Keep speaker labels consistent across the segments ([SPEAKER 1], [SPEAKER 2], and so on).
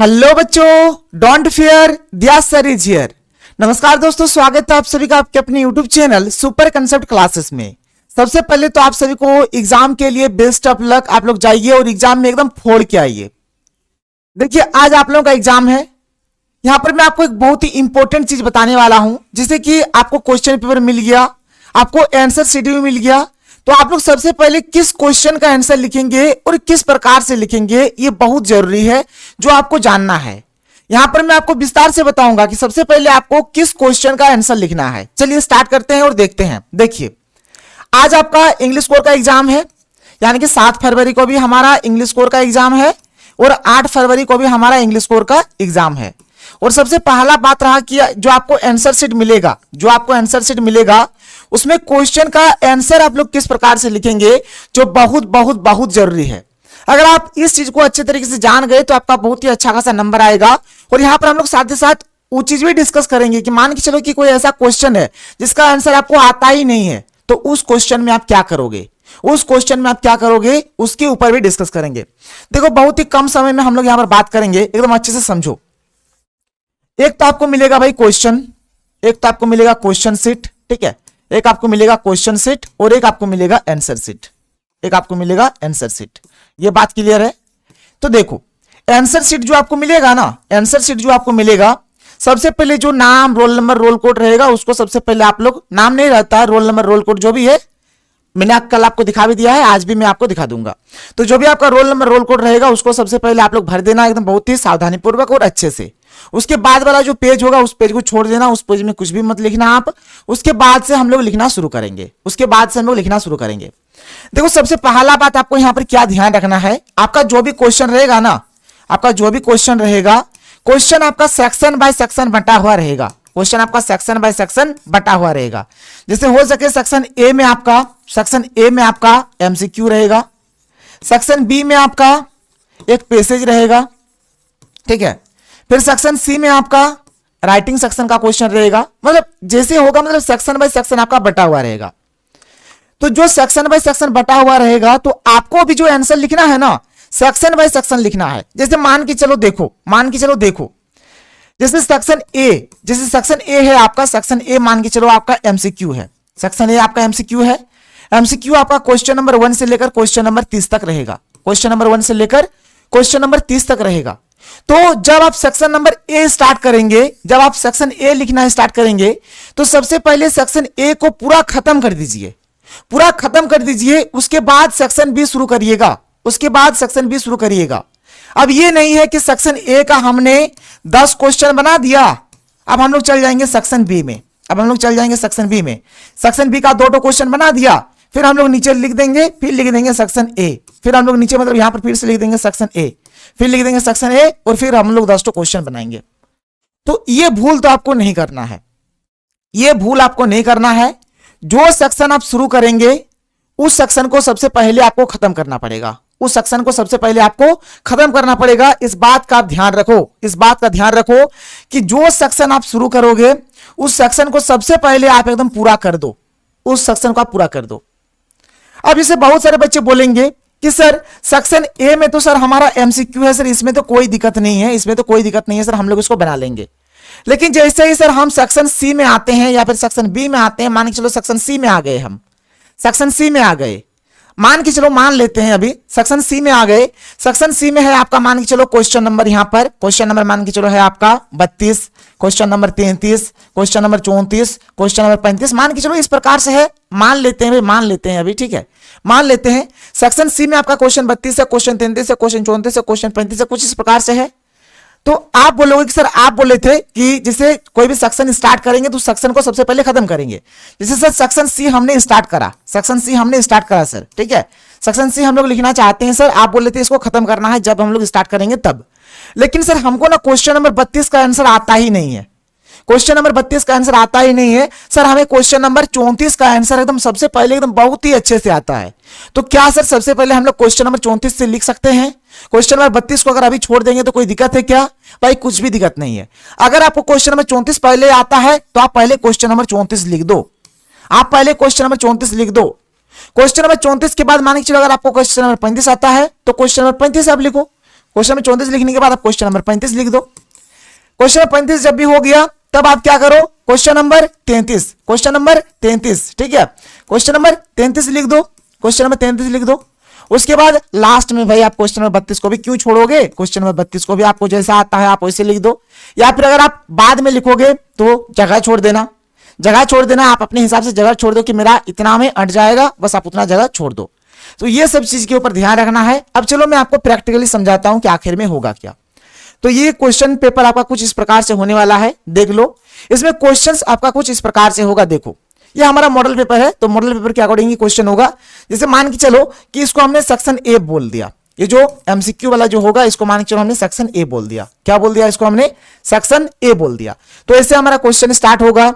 [SPEAKER 1] Hello बच्चों, don't fear, दिया sir is here. नमस्कार दोस्तों, स्वागत है आप सभी का आपके अपने YouTube channel super concept classes में। सबसे पहले तो आप सभी को एग्जाम के लिए बेस्ट ऑफ लक। आप लोग जाइए और एग्जाम में एकदम फोड़ के आइए। देखिए, आज आप लोगों का एग्जाम है। यहां पर मैं आपको एक बहुत ही इंपॉर्टेंट चीज बताने वाला हूं, जिससे कि आपको क्वेश्चन पेपर मिल गया, आपको आंसर शेड्यूल मिल गया। तो आप लोग सबसे पहले किस क्वेश्चन का आंसर लिखेंगे और किस प्रकार से लिखेंगे, ये बहुत जरूरी है, जो आपको जानना है। यहां पर मैं आपको विस्तार से बताऊंगा कि सबसे पहले आपको किस क्वेश्चन का आंसर लिखना है। चलिए स्टार्ट करते हैं और देखते हैं। देखिए, आज आपका इंग्लिश कोर का एग्जाम है, यानी कि 7 फरवरी को भी हमारा इंग्लिश कोर का एग्जाम है और 8 फरवरी को भी हमारा इंग्लिश कोर का एग्जाम है। और सबसे पहला बात रहा कि जो आपको आंसर शीट मिलेगा, उसमें क्वेश्चन का आंसर आप लोग किस प्रकार से लिखेंगे, जो बहुत बहुत बहुत जरूरी है। अगर आप इस चीज को अच्छे तरीके से जान गए तो आपका बहुत ही अच्छा खासा नंबर आएगा। और यहां पर हम लोग साथ ही साथ वो चीज भी डिस्कस करेंगे कि मान के चलो कि कोई ऐसा क्वेश्चन है जिसका आंसर आपको आता ही नहीं है, तो उस क्वेश्चन में आप क्या करोगे, उसके ऊपर भी डिस्कस करेंगे। देखो, बहुत ही कम समय में हम लोग यहां पर बात करेंगे, एकदम अच्छे से समझो। एक तो आपको मिलेगा भाई क्वेश्चन, एक तो आपको मिलेगा क्वेश्चन शीट, ठीक है। एक आपको मिलेगा क्वेश्चन शीट और एक आपको मिलेगा आंसर शीट। ये बात क्लियर है? तो देखो, आंसर शीट जो आपको मिलेगा, सबसे पहले जो नाम, रोल नंबर, रोल कोड रहेगा, उसको सबसे पहले आप लोग, नाम नहीं रहता है, रोल नंबर, रोल कोड जो भी है, मैंने कल आपको दिखा भी दिया है, आज भी मैं आपको दिखा दूंगा। तो जो भी आपका रोल नंबर, रोल कोड रहेगा, उसको सबसे पहले आप लोग भर देना एकदम बहुत ही सावधानी पूर्वक और अच्छे से। उसके बाद वाला जो पेज होगा, उस पेज को छोड़ देना, उस पेज में कुछ भी मत लिखना आप। उसके बाद से हम लोग लिखना शुरू करेंगे। देखो, सबसे पहला बात आपको यहां पर क्या ध्यान रखना है, आपका जो भी क्वेश्चन रहेगा, क्वेश्चन आपका सेक्शन बाय सेक्शन बटा हुआ रहेगा। जैसे हो सके सेक्शन ए में आपका एमसीक्यू रहेगा, सेक्शन बी में आपका एक पैसेज रहेगा, ठीक है। फिर सेक्शन सी में आपका राइटिंग सेक्शन का क्वेश्चन रहेगा। मतलब जैसे होगा, मतलब सेक्शन बाय सेक्शन आपका बटा हुआ रहेगा। तो जो सेक्शन बाय सेक्शन बटा हुआ रहेगा, तो आपको भी जो आंसर लिखना है ना, सेक्शन बाय सेक्शन लिखना है। जैसे मान के चलो देखो, जैसे सेक्शन ए है आपका, सेक्शन ए मान के चलो आपका एमसीक्यू है, एमसीक्यू आपका क्वेश्चन नंबर 1 से लेकर क्वेश्चन नंबर 30 तक रहेगा। तो जब आप सेक्शन नंबर ए लिखना स्टार्ट करेंगे, तो सबसे पहले सेक्शन ए को पूरा खत्म कर दीजिए, उसके बाद सेक्शन बी शुरू करिएगा। अब ये नहीं है कि सेक्शन ए का हमने 10 क्वेश्चन बना दिया, अब हम लोग चल जाएंगे सेक्शन बी में। सेक्शन बी का 2 क्वेश्चन बना दिया, फिर हम लोग नीचे लिख देंगे, फिर लिख देंगे सेक्शन ए, फिर हम लोग नीचे मतलब यहां पर फिर से लिख देंगे सेक्शन ए, फिर लिख देंगे सेक्शन ए, और फिर हम लोग 10 क्वेश्चन बनाएंगे। तो ये भूल तो आपको नहीं करना है। जो सेक्शन आप शुरू करेंगे, उस सेक्शन को सबसे पहले आपको खत्म करना पड़ेगा। इस बात का ध्यान रखो कि जो सेक्शन आप शुरू करोगे, उस सेक्शन को सबसे पहले आप एकदम पूरा कर दो। अब इसे बहुत सारे बच्चे बोलेंगे कि सर सेक्शन ए में तो सर हमारा एमसीक्यू है, सर इसमें तो कोई दिक्कत नहीं है, सर हम लोग इसको बना लेंगे। लेकिन जैसे ही सर हम सेक्शन सी में आते हैं या फिर सेक्शन बी में आते हैं, मान के चलो सेक्शन सी में आ गए, मान लेते हैं अभी सेक्शन सी में आ गए। सेक्शन सी में है आपका, मान के चलो क्वेश्चन नंबर, यहां पर क्वेश्चन नंबर मान के चलो है आपका 32, question number 33, question number 34, question number 35, मान के चलो इस प्रकार से है। मान लेते हैं अभी, ठीक है। मान लेते हैं सेक्शन सी में आपका क्वेश्चन 32 है, क्वेश्चन 33 है, क्वेश्चन 34 है, क्वेश्चन 35 है, कुछ इस प्रकार से है। तो आप बोलोगे कि सर आप बोले थे कि जैसे कोई भी सेक्शन स्टार्ट करेंगे तो सेक्शन को सबसे पहले खत्म करेंगे। जैसे सर सेक्शन सी हमने स्टार्ट करा सर, ठीक है। सेक्शन सी हम लोग लिखना चाहते हैं सर, आप बोले थे इसको खत्म करना है जब हम लोग स्टार्ट करेंगे तब। लेकिन सर हमको ना क्वेश्चन नंबर 32 का आंसर आता ही नहीं है, सर हमें क्वेश्चन नंबर 34 का आंसर एकदम सबसे पहले एकदम बहुत ही अच्छे से आता है। तो क्या सर सबसे पहले हम लोग क्वेश्चन नंबर 34 से लिख सकते हैं? क्वेश्चन नंबर 32 को अगर अभी छोड़ देंगे तो कोई दिक्कत है क्या? भाई कुछ भी दिक्कत नहीं है। अगर आपको क्वेश्चन नंबर 34 पहले आता है तो आप पहले क्वेश्चन नंबर 34 लिख दो। क्वेश्चन नंबर 34 के बाद मान के चलो अगर आपको क्वेश्चन नंबर 35 आता है तो क्वेश्चन नंबर 35 आप लिखो। क्वेश्चन नंबर 34 लिखने के बाद आप क्वेश्चन नंबर 35 लिख दो। क्वेश्चन नंबर 35 जब भी हो गया तब आप क्या करो, क्वेश्चन नंबर 33, क्वेश्चन नंबर 33, ठीक है, क्वेश्चन नंबर 33 लिख दो, क्वेश्चन नंबर 33 लिख दो। उसके बाद लास्ट में भाई आप क्वेश्चन नंबर 32 को भी क्यों छोड़ोगे, क्वेश्चन नंबर 32 को भी आपको जैसा आता है आप वैसे लिख दो, या फिर अगर आप बाद में लिखोगे तो जगह छोड़ देना, जगह छोड़ देना, आप अपने हिसाब से जगह छोड़ दो कि मेरा इतना में अट जाएगा, बस आप उतना जगह छोड़ दो। तो ये सब चीज के ऊपर ध्यान रखना है। अब चलो मैं आपको प्रैक्टिकली समझाता हूं कि आखिर में होगा क्या। तो ये क्वेश्चन पेपर आपका कुछ इस प्रकार से होने वाला है, देख लो। इसमें क्वेश्चंस आपका कुछ इस प्रकार से होगा, देखो ये हमारा मॉडल पेपर है, तो मॉडल पेपर के अकॉर्डिंग क्वेश्चन होगा। जैसे मान के चलो कि इसको हमने सेक्शन ए बोल दिया, ये जो एमसीक्यू वाला जो होगा इसको मान के चलो हमने सेक्शन ए बोल दिया, क्या बोल दिया, इसको हमने सेक्शन ए बोल दिया। तो ऐसे हमारा क्वेश्चन स्टार्ट होगा,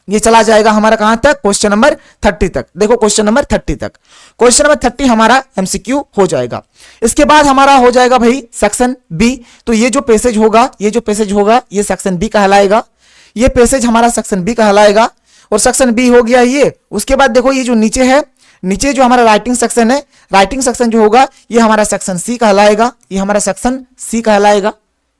[SPEAKER 1] ये चला जाएगा हमारा कहां तक, क्वेश्चन नंबर 30 तक। देखो क्वेश्चन नंबर 30 तक, क्वेश्चन नंबर 30 हमारा एमसीक्यू हो जाएगा। इसके बाद हमारा हो जाएगा भाई सेक्शन बी। तो ये जो पैसेज होगा, ये जो पैसेज होगा ये सेक्शन बी कहलाएगा, ये पैसेज हमारा सेक्शन बी कहलाएगा, और सेक्शन बी हो गया ये। उसके बाद देखो ये जो नीचे है, नीचे जो हमारा राइटिंग सेक्शन है, राइटिंग सेक्शन जो होगा ये हमारा सेक्शन सी कहलाएगा, ये हमारा सेक्शन सी कहलाएगा,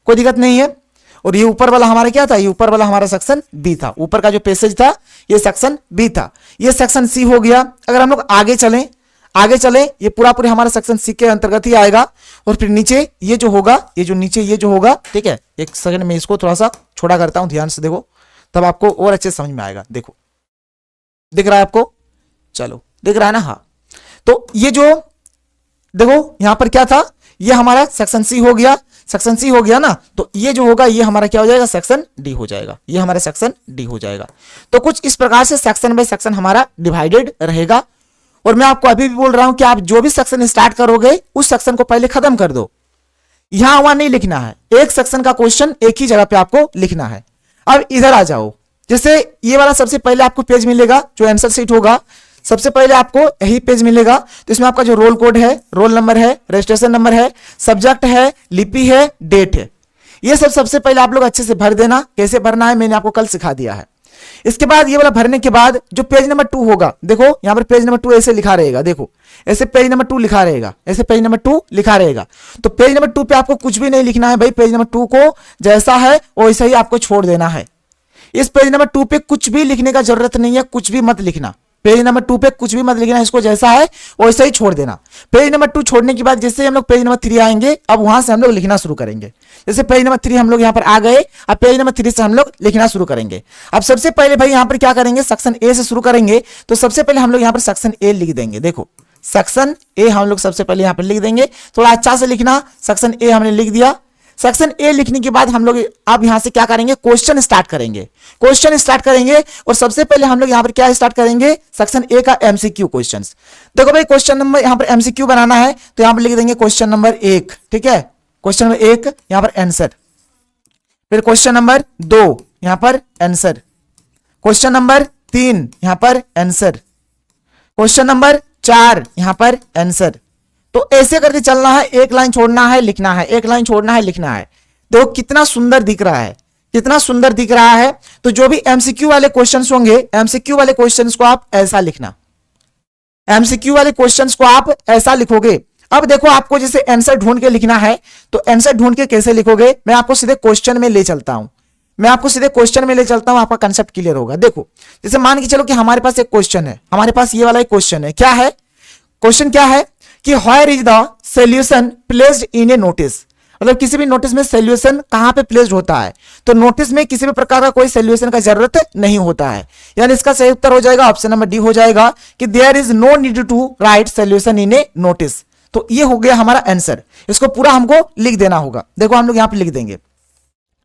[SPEAKER 1] कोई दिक्कत नहीं है। और ये ऊपर वाला हमारा क्या था, ये ऊपर वाला हमारा सेक्शन बी था, ऊपर का जो पैसेज था ये सेक्शन बी था, ये सेक्शन सी हो गया। अगर हम लोग आगे चलें, आगे चलें, ये पूरा पूरा हमारा सेक्शन सी के अंतर्गत ही आएगा। और फिर नीचे ये जो होगा, ये जो नीचे ये जो होगा, ठीक है, एक सेकंड में इसको थोड़ा सा छोटा करता हूं, ध्यान से देखो तब आपको और अच्छे समझ में आएगा। देखो दिख रहा है आपको, चलो दिख रहा है ना, हाँ। तो ये जो देखो यहां पर क्या था, ये हमारा सेक्शन सी हो गया, सेक्शन सी हो गया ना, तो ये जो होगा ये हमारा क्या हो जाएगा, सेक्शन डी हो जाएगा, ये हमारा सेक्शन डी हो जाएगा। तो कुछ इस प्रकार से सेक्शन बाय सेक्शन हमारा डिवाइडेड रहेगा। और मैं आपको अभी भी बोल रहा हूं कि आप जो भी सेक्शन स्टार्ट करोगे उस सेक्शन को पहले खत्म कर दो, यहां वहां नहीं लिखना है, एक सेक्शन का क्वेश्चन एक ही जगह पे आपको लिखना है। अब इधर आ जाओ, जैसे ये वाला सबसे पहले आपको पेज मिलेगा जो आंसर शीट होगा, सबसे पहले आपको यही पेज मिलेगा। तो इसमें आपका जो रोल कोड है, रोल नंबर है, रजिस्ट्रेशन नंबर है, सब्जेक्ट है, लिपि है, डेट है, ये सब सबसे पहले आप लोग अच्छे से भर देना। कैसे भरना है मैंने आपको कल सिखा दिया है। इसके बाद ये वाला भरने के बाद जो पेज नंबर 2 होगा, देखो यहां पर पेज नंबर 2 ऐसे लिखा रहेगा, देखो ऐसे पेज नंबर 2 लिखा रहेगा, ऐसे पेज नंबर 2 लिखा रहेगा। तो पेज नंबर 2 पे आपको कुछ भी नहीं लिखना है भाई, पेज नंबर 2 को जैसा है वैसा ही आपको छोड़ देना है। इस पेज नंबर 2 पे कुछ भी लिखने का जरूरत नहीं है, कुछ भी मत लिखना, पेज नंबर 2 पे कुछ भी मत लिखना, इसको जैसा है वैसा ही छोड़ देना। पेज नंबर 2 छोड़ने के बाद जैसे हम लोग पेज नंबर 3 आएंगे, अब वहां से हम लोग लिखना शुरू करेंगे। जैसे पेज नंबर 3 हम लोग यहां पर आ गए, अब पेज नंबर 3 से हम लोग लिखना शुरू करेंगे। अब सबसे पहले भाई यहां पर क्या करेंगे, सेक्शन ए से शुरू करेंगे। तो सबसे पहले हम लोग यहां पर सेक्शन ए लिख देंगे, देखो सेक्शन ए हम लोग सबसे पहले यहां पर लिख देंगे। थोड़ा अच्छा से लिखना, सेक्शन ए हमने लिख दिया। सेक्शन ए लिखने के बाद हम लोग अब यहां से क्या करेंगे, क्वेश्चन स्टार्ट करेंगे, क्वेश्चन स्टार्ट करेंगे। और सबसे पहले हम लोग यहां पर क्या स्टार्ट करेंगे, सेक्शन ए का एमसीक्यू क्वेश्चंस। देखो भाई क्वेश्चन नंबर यहां पर एमसीक्यू बनाना है, तो यहां पर लिख देंगे क्वेश्चन नंबर 1, ठीक है, क्वेश्चन नंबर 1 यहां पर आंसर। फिर क्वेश्चन नंबर 2 यहां पर आंसर, क्वेश्चन नंबर 3 यहां पर आंसर, क्वेश्चन नंबर 4 यहां पर आंसर। तो ऐसे करके चलना है, एक लाइन छोड़ना है लिखना है, एक लाइन छोड़ना है लिखना है। देखो कितना सुंदर दिख रहा है, कितना सुंदर दिख रहा है। तो जो भी एमसीक्यू वाले क्वेश्चंस होंगे, एमसीक्यू वाले क्वेश्चंस को आप ऐसा लिखना, एमसीक्यू वाले क्वेश्चंस को आप ऐसा लिखोगे। अब देखो आपको जैसे आंसर ढूंढ के लिखना है, तो आंसर ढूंढ के कैसे लिखोगे, मैं आपको सीधे क्वेश्चन में ले चलता हूं, मैं आपको सीधे क्वेश्चन में ले चलता हूं, आपका कंसेप्ट क्लियर होगा। देखो जैसे मान के चलो कि हमारे पास एक क्वेश्चन है, हमारे पास ये वाला एक क्वेश्चन है, क्या है क्वेश्चन, क्या है कि where is the solution placed in a notice, मतलब किसी भी नोटिस में सॉल्यूशन कहां पे प्लेस्ड होता है। तो नोटिस में किसी भी प्रकार का कोई सॉल्यूशन का जरूरत नहीं होता है, यानी इसका सही उत्तर हो जाएगा ऑप्शन नंबर डी हो जाएगा कि there is no need to write solution in a notice. तो ये हो गया हमारा आंसर, इसको पूरा हमको लिख देना होगा। देखो हम लोग यहां पर लिख देंगे,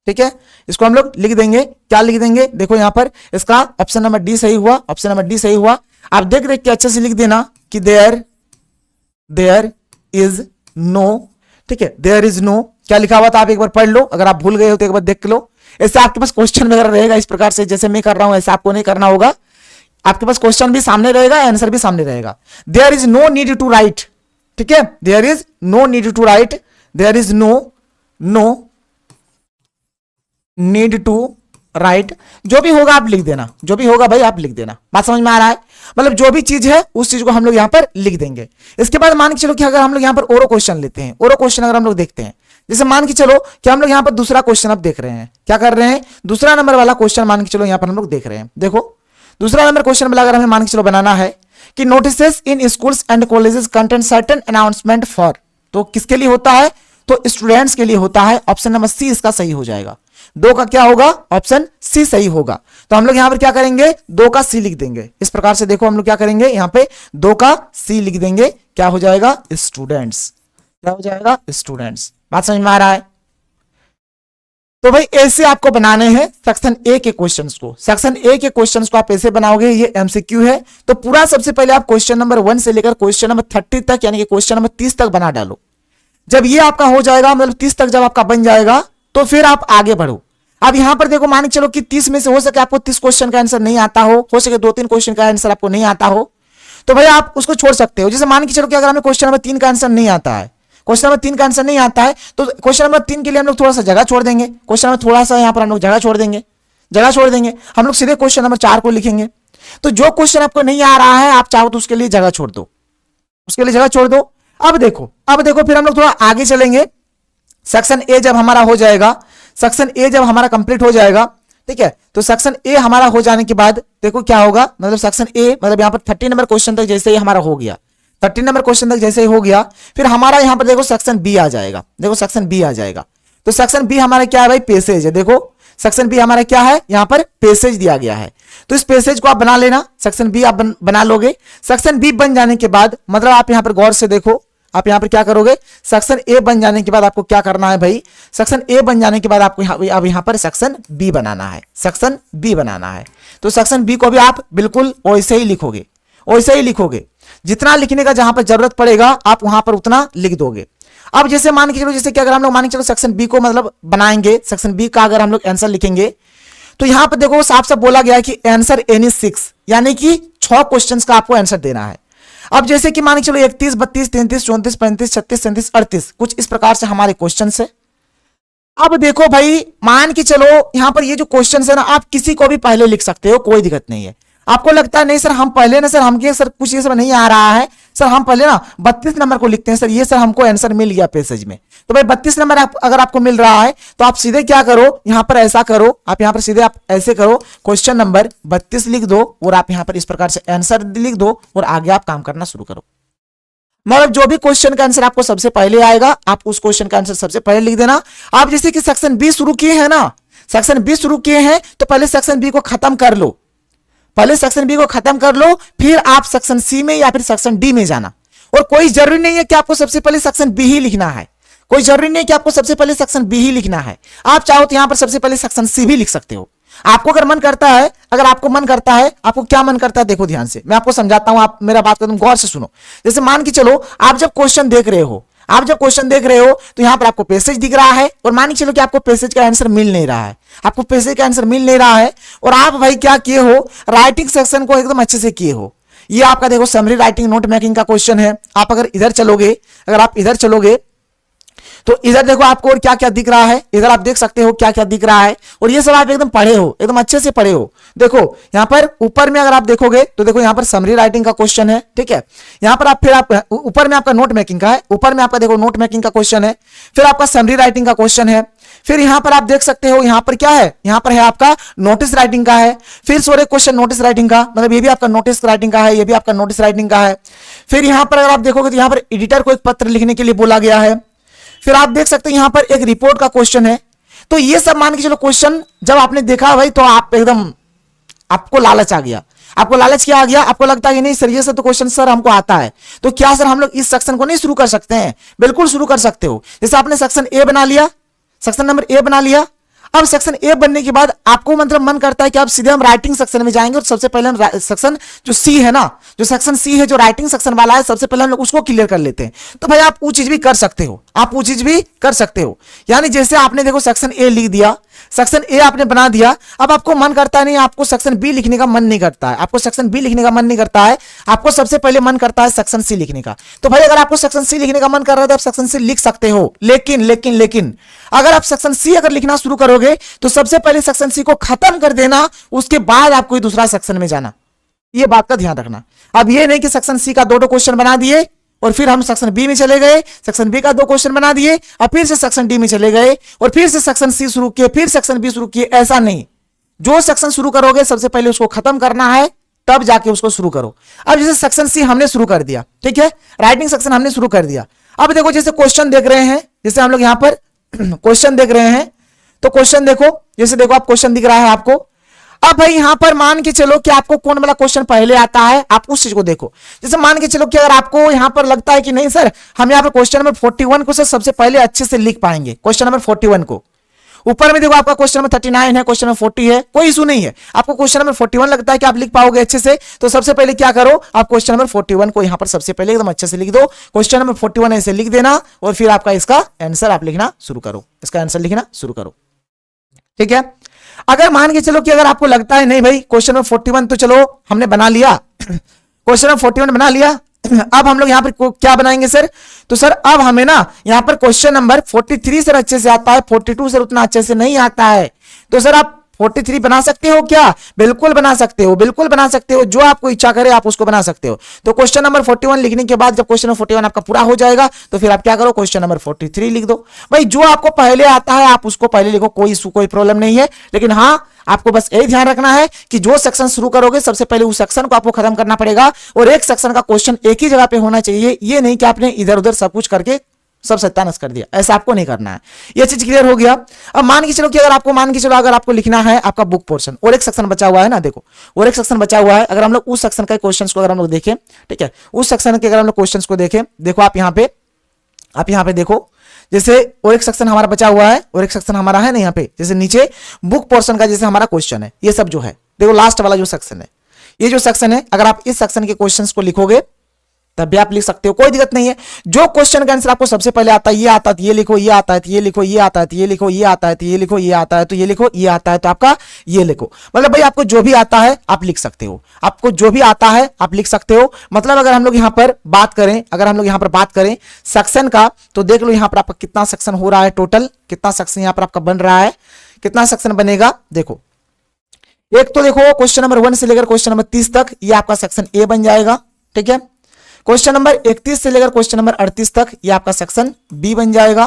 [SPEAKER 1] ठीक है, इसको हम लोग लिख देंगे, क्या लिख देंगे, देखो यहां पर इसका ऑप्शन नंबर डी सही हुआ, ऑप्शन नंबर डी सही हुआ। आप देख देख के अच्छे से लिख देना कि देयर इज नो, ठीक है, देयर इज नो क्या लिखा हुआ था आप एक बार पढ़ लो, अगर आप भूल गए हो तो एक बार देख लो। ऐसे आपके पास क्वेश्चन वगैरह रहेगा इस प्रकार से, जैसे मैं कर रहा हूं ऐसे आपको नहीं करना होगा, आपके पास क्वेश्चन भी सामने रहेगा, आंसर भी सामने रहेगा। There is no need to write, ठीक है, there is no need to write, there is no need to write, जो भी होगा आप लिख देना, जो भी होगा भाई आप लिख देना। बात समझ में आ रहा है? मतलब जो भी चीज है उस चीज को हम लोग यहाँ पर लिख देंगे। इसके बाद मान के चलो कि अगर हम लोग यहाँ पर ओरो क्वेश्चन लेते हैं, ओरो क्वेश्चन अगर हम लोग देखते हैं, जैसे मान के चलो कि हम लोग यहाँ पर दूसरा क्वेश्चन अब देख रहे हैं, क्या कर रहे हैं, दूसरा नंबर वाला क्वेश्चन मान के चलो यहाँ पर हम लोग देख रहे हैं। देखो दूसरा नंबर क्वेश्चन वाला अगर हमें मान के चलो बनाना है कि notices in schools and colleges contain certain announcement for, तो किसके लिए होता है, तो स्टूडेंट्स के लिए होता है। ऑप्शन नंबर सी इसका सही हो जाएगा। दो का क्या होगा, ऑप्शन सी सही होगा। तो हम लोग यहां पर क्या करेंगे, दो का सी लिख देंगे। इस प्रकार से देखो हम लोग क्या करेंगे, यहां पे दो का सी लिख देंगे, क्या हो जाएगा, स्टूडेंट्स, क्या हो जाएगा, स्टूडेंट्स। बात समझ में आ रहा है? तो भाई ऐसे आपको बनाने हैं सेक्शन ए के क्वेश्चंस को। सेक्शन ए के क्वेश्चंस को आप ऐसे बनाओगे, ये एमसीक्यू है। तो पूरा सबसे पहले आप क्वेश्चन नंबर 1 से लेकर क्वेश्चन नंबर 30 तक, यानी कि क्वेश्चन नंबर 30 तक बना डालो। जब ये आपका हो जाएगा, मतलब 30 तक जब आपका बन जाएगा, तो फिर आप आगे बढ़ो। अब यहां पर देखो मान के चलो कि 30 में से हो सके आपको 30 क्वेश्चन का आंसर नहीं आता हो सके 2-3 क्वेश्चन का आंसर आपको नहीं आता हो, तो भाई आप उसको छोड़ सकते हो। जैसे मान के चलो कि अगर हमें क्वेश्चन नंबर 3 का आंसर नहीं आता है, क्वेश्चन नंबर 3 का आंसर नहीं आता है, तो क्वेश्चन नंबर 3 के लिए हम लोग थोड़ा सा जगह छोड़ देंगे। क्वेश्चन नंबर थोड़ा सा यहां पर हम लोग जगह छोड़ देंगे, जगह छोड़ देंगे। हम लोग सीधे क्वेश्चन नंबर 4 को लिखेंगे। तो जो क्वेश्चन आपको नहीं आ रहा है, आप चाहो तो उसके लिए जगह छोड़ दो, उसके लिए जगह छोड़ दो। अब देखो फिर हम लोग थोड़ा आगे चलेंगे। सेक्शन ए जब हमारा हो जाएगा, सेक्शन ए जब हमारा कंप्लीट हो जाएगा, ठीक है, तो सेक्शन ए हमारा हो जाने के बाद देखो क्या होगा, मतलब सेक्शन ए मतलब यहां पर 30 नंबर क्वेश्चन तक जैसे ही हमारा हो गया, 30 नंबर क्वेश्चन तक जैसे ही हो गया, फिर हमारा यहां पर देखो सेक्शन बी आ जाएगा। देखो सेक्शन बी आ जाएगा। तो सेक्शन बी हमारा क्या है भाई, पेसेज है। देखो सेक्शन बी हमारा क्या है, यहां पर पेसेज दिया गया है। तो इस पेसेज को आप बना लेना, सेक्शन बी आप बना लोगे। सेक्शन बी बन जाने के बाद मतलब आप यहां पर गौर से देखो, आप यहां पर क्या करोगे, सेक्शन ए बन जाने के बाद आपको क्या करना है भाई, सेक्शन ए बन जाने के बाद आपको अब यहां पर सेक्शन बी बनाना है, सेक्शन बी बनाना है। तो सेक्शन बी को भी आप बिल्कुल वैसे ही लिखोगे, वैसे ही लिखोगे। जितना लिखने का जहां पर जरूरत पड़ेगा आप वहां पर उतना लिख दोगे। अब जैसे मान के चलो, जैसे कि अगर हम लोग मान के चलो सेक्शन बी को मतलब बनाएंगे, सेक्शन बी का अगर हम लोग आंसर लिखेंगे, तो यहां पर देखो साफ साफ बोला गया है कि आंसर एनी 6, यानी कि 6 क्वेश्चंस का आपको आंसर देना है। अब जैसे कि मान के चलो 31, 32, 33, 34, 35, 36, 37, 38 कुछ इस प्रकार से हमारे क्वेश्चन है। अब देखो भाई मान के चलो यहां पर ये जो क्वेश्चन है ना, आप किसी को भी पहले लिख सकते हो, कोई दिक्कत नहीं है। आपको लगता है नहीं सर हम पहले ना, सर हमके सर कुछ ये सब नहीं आ रहा है, सर हम पहले ना 32 नंबर को लिखते हैं, सर ये सर हमको आंसर मिल गया पैसेज में। तो भाई 32 नंबर अगर आपको मिल रहा है तो आप सीधे क्या करो, यहां पर ऐसा करो, आप यहां पर सीधे आप ऐसे करो, क्वेश्चन नंबर 32 लिख दो और आप यहां पर इस प्रकार से आंसर लिख दो और आगे आप काम करना शुरू करो। मतलब जो भी क्वेश्चन का आंसर आपको सबसे पहले आएगा, आप उस क्वेश्चन का आंसर सबसे पहले लिख देना। आप जैसे कि सेक्शन बी शुरू किए हैं ना, सेक्शन बी शुरू किए हैं, तो पहले सेक्शन बी को खत्म कर लो, पहले सेक्शन बी को खत्म कर लो, फिर आप सेक्शन सी में या फिर सेक्शन डी में जाना। और कोई जरूरी नहीं है कि आपको सबसे पहले सेक्शन बी ही लिखना है, कोई जरूरी नहीं है कि आपको सबसे पहले सेक्शन बी ही लिखना है। आप चाहो तो यहां पर सबसे पहले सेक्शन सी भी लिख सकते हो। आपको अगर मन करता है, अगर आपको मन करता है, आपको क्या मन करता है, देखो ध्यान से मैं आपको समझाता हूं, आप मेरा बात कदम गौर से सुनो। जैसे मान के चलो आप जब क्वेश्चन देख रहे हो, आप जब क्वेश्चन देख रहे हो तो यहां पर आपको पैसेज दिख रहा है और मान के चलो कि आपको पैसेज का आंसर मिल नहीं रहा है, आपको पैसेज का आंसर मिल नहीं रहा है और आप भाई क्या किए हो, राइटिंग सेक्शन को एकदम अच्छे से किए हो। ये आपका देखो समरी राइटिंग नोट मेकिंग का क्वेश्चन है। आप अगर इधर चलोगे, अगर आप इधर चलोगे तो इधर देखो आपको और क्या क्या दिख रहा है, इधर आप देख सकते हो क्या क्या दिख रहा है। और ये सब आप एकदम पढ़े हो, एकदम अच्छे से पढ़े हो। देखो यहां पर ऊपर में अगर आप देखोगे तो देखो यहां पर समरी राइटिंग का क्वेश्चन है, ठीक है। यहां पर आप फिर आप ऊपर में आपका नोट मेकिंग का है, ऊपर में आपका देखो नोट मेकिंग का क्वेश्चन है, फिर आपका समरी राइटिंग का क्वेश्चन है, फिर यहां पर आप देख सकते हो यहां पर क्या है, यहां पर है आपका नोटिस राइटिंग का है, फिर सोरे क्वेश्चन नोटिस राइटिंग का, मतलब ये भी आपका नोटिस राइटिंग का है, ये भी आपका नोटिस राइटिंग का है। फिर यहां पर अगर आप देखोगे तो यहां पर एडिटर को एक पत्र लिखने के लिए बोला गया है। फिर आप देख सकते हैं यहां पर एक रिपोर्ट का क्वेश्चन है। तो ये सब मान के चलो क्वेश्चन जब आपने देखा भाई तो आप एकदम, आपको लालच आ गया, आपको लालच क्या आ गया, आपको लगता है कि नहीं सर ये सब तो क्वेश्चन सर हमको आता है, तो क्या सर हम लोग इस सेक्शन को नहीं शुरू कर सकते हैं? बिल्कुल शुरू कर सकते हो। जैसे आपने सेक्शन ए बना लिया, सेक्शन नंबर ए बना लिया। अब सेक्शन ए बनने के बाद आपको मतलब मन करता है कि आप सीधे हम राइटिंग सेक्शन में जाएंगे और सबसे पहले हम सेक्शन जो सी है ना, जो सेक्शन सी है जो राइटिंग सेक्शन वाला है, सबसे पहले हम लोग उसको क्लियर कर लेते हैं। तो भाई आप वो चीज भी कर सकते हो, आप वो चीज भी कर सकते हो। यानी जैसे आपने देखो सेक्शन ए लिख दिया, सेक्शन ए आपने बना दिया, अब आपको मन करता नहीं, आपको सेक्शन बी लिखने का मन नहीं करता है, आपको सेक्शन बी लिखने का मन नहीं करता है, आपको सबसे पहले मन करता है सेक्शन सी लिखने का। तो भाई अगर आपको सेक्शन सी लिखने का मन कर रहा है तो आप सेक्शन सी लिख सकते हो, लेकिन लेकिन लेकिन अगर आप सेक्शन सी अगर लिखना शुरू करोगे तो सबसे पहले सेक्शन सी को खत्म कर देना, उसके बाद आप कोई दूसरा सेक्शन में जाना, ये बात का ध्यान रखना। अब ये नहीं कि सेक्शन सी का दो क्वेश्चन बना दिए और फिर हम सेक्शन बी में चले गए, सेक्शन बी का दो क्वेश्चन बना दिए और फिर से सेक्शन डी में चले गए और फिर से सेक्शन सी शुरू किए, फिर सेक्शन बी शुरू किए, ऐसा नहीं। जो सेक्शन शुरू करोगे सबसे पहले उसको खत्म करना है, तब जाके उसको शुरू करो। अब जैसे सेक्शन सी हमने शुरू कर दिया, ठीक है, राइटिंग सेक्शन हमने शुरू कर दिया। अब देखो जैसे क्वेश्चन देख रहे हैं, जैसे हम लोग यहां पर क्वेश्चन देख रहे हैं, तो क्वेश्चन देखो, जैसे देखो आप क्वेश्चन दिख रहा है आपको। अब भाई यहां पर मान के चलो कि आपको कौन वाला क्वेश्चन पहले आता है, आप उस चीज को देखो। जैसे मान के चलो कि अगर आपको यहां पर लगता है कि नहीं सर हम यहां पर क्वेश्चन नंबर 41 को सबसे पहले अच्छे से लिख पाएंगे, क्वेश्चन नंबर 41 को, ऊपर में देखो आपका क्वेश्चन नंबर 39 है, क्वेश्चन नंबर 40 है, कोई इशू नहीं है। आपको क्वेश्चन नंबर 41 लगता है कि आप लिख पाओगे अच्छे से, तो सबसे पहले क्या करो, आप क्वेश्चन नंबर 41 को यहां पर सबसे पहले एकदम अच्छे से लिख दो। क्वेश्चन नंबर 41 ऐसे लिख देना और फिर आपका इसका आंसर आप लिखना शुरू करो, इसका आंसर लिखना शुरू करो, ठीक है। अगर मान के चलो कि अगर आपको लगता है नहीं भाई क्वेश्चन नंबर 41 तो चलो हमने बना लिया, क्वेश्चन नंबर 41 बना लिया, अब हम लोग यहां पर क्या बनाएंगे सर, तो सर अब हमें ना यहां पर क्वेश्चन नंबर 43 सर अच्छे से आता है, 42 सर उतना अच्छे से नहीं आता है, तो सर आप 43 बना सकते हो क्या, बिल्कुल बना सकते हो, बिल्कुल बना सकते हो, जो आपको इच्छा करे आप उसको बना सकते हो। तो क्वेश्चन नंबर 41 लिखने के बाद जब क्वेश्चन नंबर 41 आपका पूरा हो जाएगा तो फिर आप क्या करो, क्वेश्चन नंबर 43 लिख दो। भाई जो आपको पहले आता है आप उसको पहले लिखो, कोई इशू कोई प्रॉब्लम नहीं है, लेकिन हाँ आपको बस यही ध्यान रखना है कि जो सेक्शन शुरू करोगे सबसे पहले उस सेक्शन को आपको खत्म करना पड़ेगा और एक सेक्शन का क्वेश्चन एक ही जगह पे होना चाहिए, ये नहीं कि आपने इधर उधर सब कुछ करके सब सत्यानाश कर दिया, ऐसा आपको नहीं करना है। ये चीज क्लियर हो गया। अब मान के चलो कि अगर आपको मान के चलो अगर आपको लिखना है आपका बुक पोर्शन और एक सेक्शन बचा हुआ है ना, देखो और एक सेक्शन बचा हुआ है, अगर हम लोग उस सेक्शन के क्वेश्चंस को अगर हम लोग देखें, ठीक है, उस सेक्शन के अगर हम लोग क्वेश्चंस को देखें, देखो आप यहाँ पे देखो, जैसे और एक सेक्शन हमारा बचा हुआ है और एक सेक्शन हमारा है ना यहाँ पे, जैसे नीचे बुक पोर्शन का जैसे हमारा क्वेश्चन है, ये सब जो है देखो लास्ट वाला जो सेक्शन है, ये जो सेक्शन है अगर आप इस सेक्शन के क्वेश्चंस को लिखोगे तब भी आप लिख सकते हो, कोई दिक्कत नहीं है। जो क्वेश्चन का आंसर आपको सबसे पहले आता है, ये आता है तो ये लिखो, ये आता है तो ये लिखो, ये आता है तो ये लिखो, ये आता है तो ये लिखो, ये आता है तो ये लिखो, ये आता है तो आपका ये लिखो। मतलब भाई आपको जो भी आता है आप लिख सकते हो, आपको जो भी आता है आप लिख सकते हो। मतलब अगर हम लोग यहाँ पर बात करें सेक्शन का, तो देख लो यहाँ पर आपका कितना सेक्शन हो रहा है, टोटल कितना सेक्शन यहाँ पर आपका बन रहा है, कितना सेक्शन बनेगा। देखो एक तो देखो क्वेश्चन नंबर 1 से लेकर क्वेश्चन नंबर 30 तक ये आपका सेक्शन ए बन जाएगा, ठीक है। क्वेश्चन नंबर 31 से लेकर क्वेश्चन नंबर 38 तक ये आपका सेक्शन बी बन जाएगा।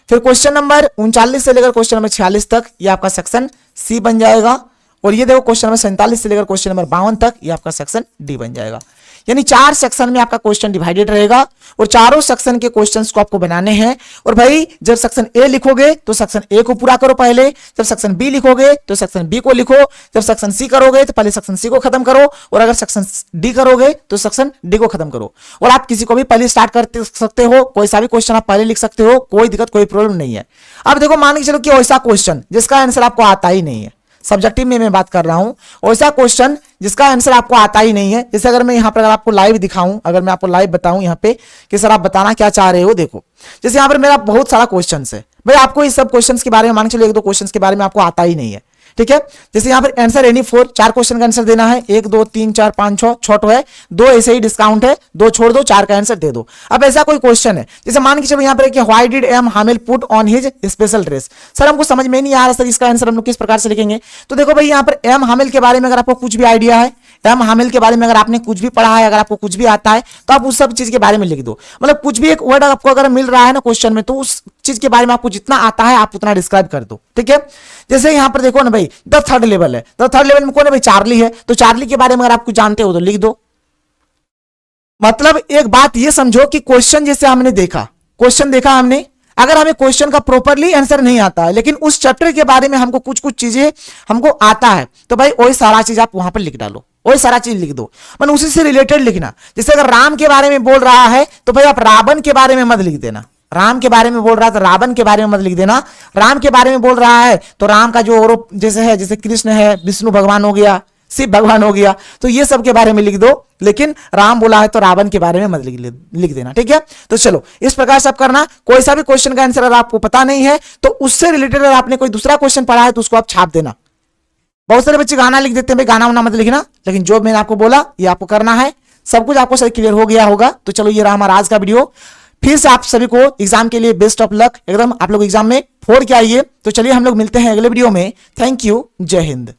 [SPEAKER 1] फिर क्वेश्चन नंबर 39 से लेकर क्वेश्चन नंबर 46 तक ये आपका सेक्शन सी बन जाएगा। और ये देखो क्वेश्चन नंबर 47 से लेकर क्वेश्चन नंबर 52 तक ये आपका सेक्शन डी बन जाएगा। यानी 4 सेक्शन में आपका क्वेश्चन डिवाइडेड रहेगा और चारों सेक्शन के क्वेश्चंस को आपको बनाने हैं। और भाई जब सेक्शन ए लिखोगे तो सेक्शन ए को पूरा करो पहले, जब सेक्शन बी लिखोगे तो सेक्शन बी को लिखो, जब सेक्शन सी करोगे तो पहले सेक्शन सी को खत्म करो और अगर सेक्शन डी करोगे तो सेक्शन डी को खत्म करो। और आप किसी को भी पहले स्टार्ट कर सकते हो, कोई सा भी क्वेश्चन आप पहले लिख सकते हो, कोई दिक्कत कोई प्रॉब्लम नहीं है। अब देखो मान के चलो कि वैसा क्वेश्चन जिसका आंसर आपको आता ही नहीं है, सब्जेक्टिव में मैं बात कर रहा हूं, वैसा क्वेश्चन जिसका आंसर आपको आता ही नहीं है। जैसे अगर मैं यहाँ पर अगर आपको लाइव दिखाऊं, अगर मैं आपको लाइव बताऊं यहाँ पे कि सर आप बताना क्या चाह रहे हो, देखो जैसे यहाँ पर मेरा बहुत सारा क्वेश्चन है, भाई आपको इस सब क्वेश्चन के बारे में मान के चलो 1-2 क्वेश्चन के बारे में आपको आता ही नहीं है, ठीक है। जैसे यहाँ पर आंसर एनी 4 क्वेश्चन का आंसर देना है, 1 2 3 4 5 6 छोटो है, 2 ऐसे ही डिस्काउंट है, 2 छोड़ दो, 4 का आंसर दे दो। अब ऐसा कोई क्वेश्चन है जैसे मान के चलो यहाँ पर why did M Hamil put on his special dress, sir हमको समझ में नहीं आ रहा सर इसका आंसर हम लोग किस प्रकार से लिखेंगे। तो देखो भाई यहाँ पर एम हामिल के बारे में अगर आपको कुछ भी आइडिया है, एम हामिल के बारे में अगर आपने कुछ भी पढ़ा है, अगर आपको कुछ भी आता है तो आप उस सब चीज के बारे में लिख दो। मतलब कुछ भी एक वर्ड आपको अगर मिल रहा है ना क्वेश्चन में, तो उस चीज के बारे में आपको जितना आता है आप उतना डिस्क्राइब कर दो, ठीक है। जैसे यहाँ पर देखो ना भाई द थर्ड लेवल है, द थर्ड लेवल में कौन है भाई, चार्ली है, तो चार्ली के बारे में अगर आप कुछ जानते हो तो लिख दो। मतलब एक बात ये समझो कि क्वेश्चन जैसे हमने देखा, क्वेश्चन देखा हमने, अगर हमें क्वेश्चन का प्रॉपरली आंसर नहीं आता है लेकिन उस चैप्टर के बारे में हमको कुछ कुछ चीजें हमको आता है, तो भाई वही सारा चीज आप वहां पर लिख डालो, वही सारा चीज लिख दो, मतलब उसी से रिलेटेड लिखना। जैसे अगर राम के बारे में बोल रहा है तो भाई आप रावण के बारे में मत लिख देना, राम के बारे में बोल रहा है तो रावण के बारे में मत लिख देना। राम के बारे में बोल रहा है तो राम का जो और जैसे है, जैसे कृष्ण है, विष्णु भगवान हो गया, शिव भगवान हो गया, तो ये सब के बारे में लिख दो, लेकिन राम बोला है तो रावण के बारे में मत लिख देना, ठीक है। तो चलो इस प्रकार से आप करना। कोई सा भी क्वेश्चन का आंसर अगर आपको पता नहीं है तो उससे रिलेटेड अगर आपने कोई दूसरा क्वेश्चन पढ़ा है तो उसको आप छाप देना। बहुत सारे बच्चे गाना लिख देते हैं, भाई गाना वाना मत लिखना, लेकिन जो मैंने आपको बोला ये आपको करना है। सब कुछ आपको सही क्लियर हो गया होगा। तो चलो ये रहा हमारा आज का वीडियो। फिर से आप सभी को एग्जाम के लिए बेस्ट ऑफ लक, एकदम आप लोग एग्जाम में फोड़ के आइए। तो चलिए हम लोग मिलते हैं अगले वीडियो में। थैंक यू, जय हिंद।